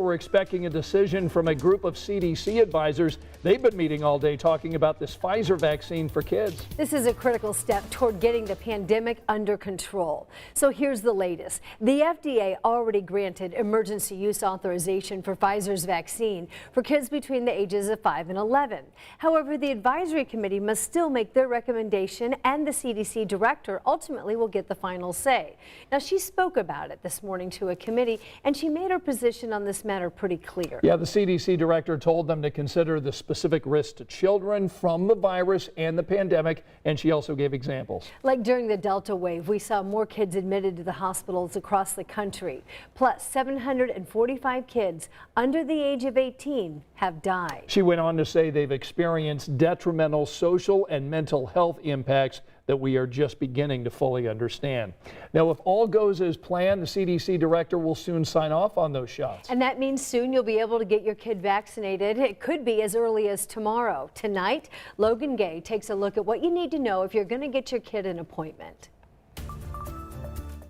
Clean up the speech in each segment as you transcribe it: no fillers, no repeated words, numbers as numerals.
We're expecting a decision from a group of CDC advisors. They've been meeting all day talking about this Pfizer vaccine for kids. This is a critical step toward getting the pandemic under control. So here's the latest. The FDA already granted emergency use authorization for Pfizer's vaccine for kids between the ages of 5 and 11. However, the advisory committee must still make their recommendation, and the CDC director ultimately will get the final say. Now, she spoke about it this morning to a committee, and she made her position on this matter pretty clear. Yeah, the CDC director told them to consider the specific risks to children from the virus and the pandemic, and she also gave examples. Like during the Delta wave, we saw more kids admitted to the hospitals across the country. Plus, 745 kids under the age of 18 have died. She went on to say they've experienced detrimental social and mental health impacts that we are just beginning to fully understand. Now, if all goes as planned, the CDC director will soon sign off on those shots. And that means soon you'll be able to get your kid vaccinated. It could be as early as tomorrow. Tonight, Logan Gay takes a look at what you need to know if you're going to get your kid an appointment.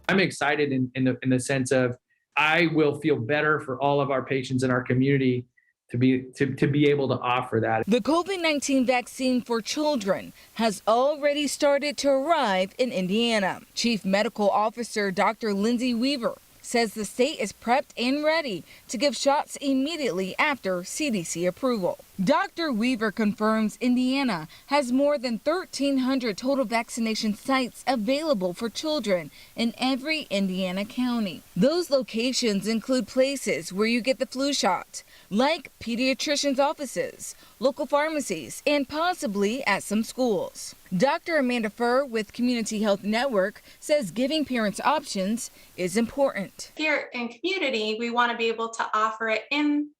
I'm excited in the sense of I will feel better for all of our patients in our community to be able to offer that. The COVID-19 vaccine for children has already started to arrive in Indiana. Chief Medical Officer Dr. Lindsay Weaver says the state is prepped and ready to give shots immediately after CDC approval. Dr. Weaver confirms Indiana has more than 1,300 total vaccination sites available for children in every Indiana county. Those locations include places where you get the flu shot, like pediatricians' offices, local pharmacies, and possibly at some schools. Dr. Amanda Furr with Community Health Network says giving parents options is important. Here in community, we want to be able to offer it in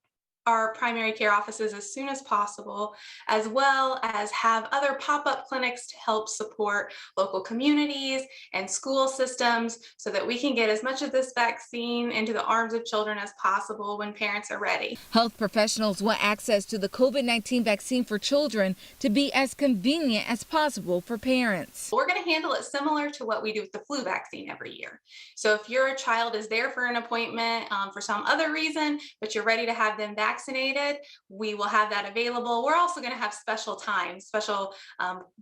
our primary care offices as soon as possible, as well as have other pop-up clinics to help support local communities and school systems so that we can get as much of this vaccine into the arms of children as possible when parents are ready. Health professionals want access to the COVID-19 vaccine for children to be as convenient as possible for parents. We're going to handle it similar to what we do with the flu vaccine every year. So if your child is there for an appointment for some other reason, but you're ready to have them vaccinated, we will have that available. We're also going to have special times, special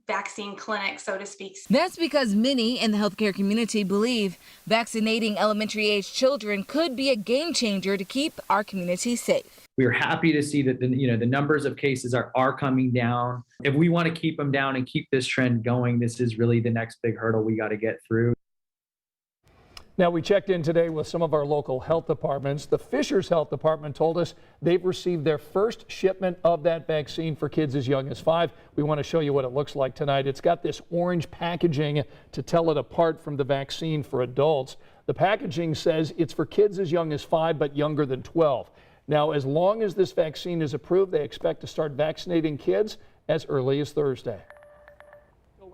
vaccine clinics, so to speak. That's because many in the healthcare community believe vaccinating elementary age children could be a game changer to keep our community safe. We're happy to see that the numbers of cases are coming down. If we want to keep them down and keep this trend going, this is really the next big hurdle we got to get through. Now, we checked in today with some of our local health departments. The Fishers Health Department told us they've received their first shipment of that vaccine for kids as young as 5. We want to show you what it looks like tonight. It's got this orange packaging to tell it apart from the vaccine for adults. The packaging says it's for kids as young as 5 but younger than 12. Now, as long as this vaccine is approved, they expect to start vaccinating kids as early as Thursday.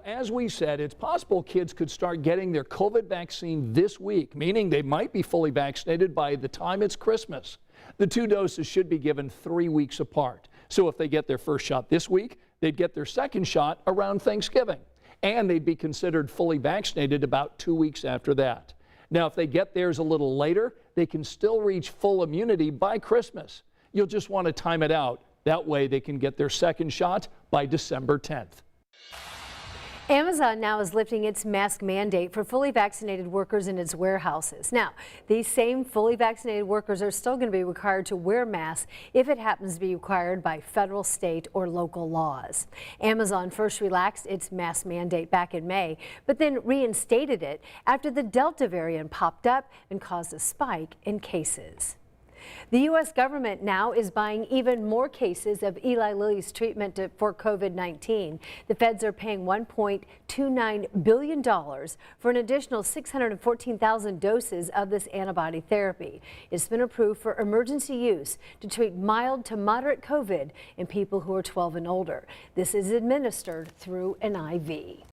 As we said, it's possible kids could start getting their COVID vaccine this week, meaning they might be fully vaccinated by the time it's Christmas. The 2 doses should be given 3 weeks apart. So if they get their first shot this week, they'd get their second shot around Thanksgiving, and they'd be considered fully vaccinated about 2 weeks after that. Now, if they get theirs a little later, they can still reach full immunity by Christmas. You'll just want to time it out. That way they can get their second shot by December 10th. Amazon now is lifting its mask mandate for fully vaccinated workers in its warehouses. Now, these same fully vaccinated workers are still going to be required to wear masks if it happens to be required by federal, state, or local laws. Amazon first relaxed its mask mandate back in May, but then reinstated it after the Delta variant popped up and caused a spike in cases. The U.S. government now is buying even more cases of Eli Lilly's treatment for COVID-19. The feds are paying $1.29 billion for an additional 614,000 doses of this antibody therapy. It's been approved for emergency use to treat mild to moderate COVID in people who are 12 and older. This is administered through an IV.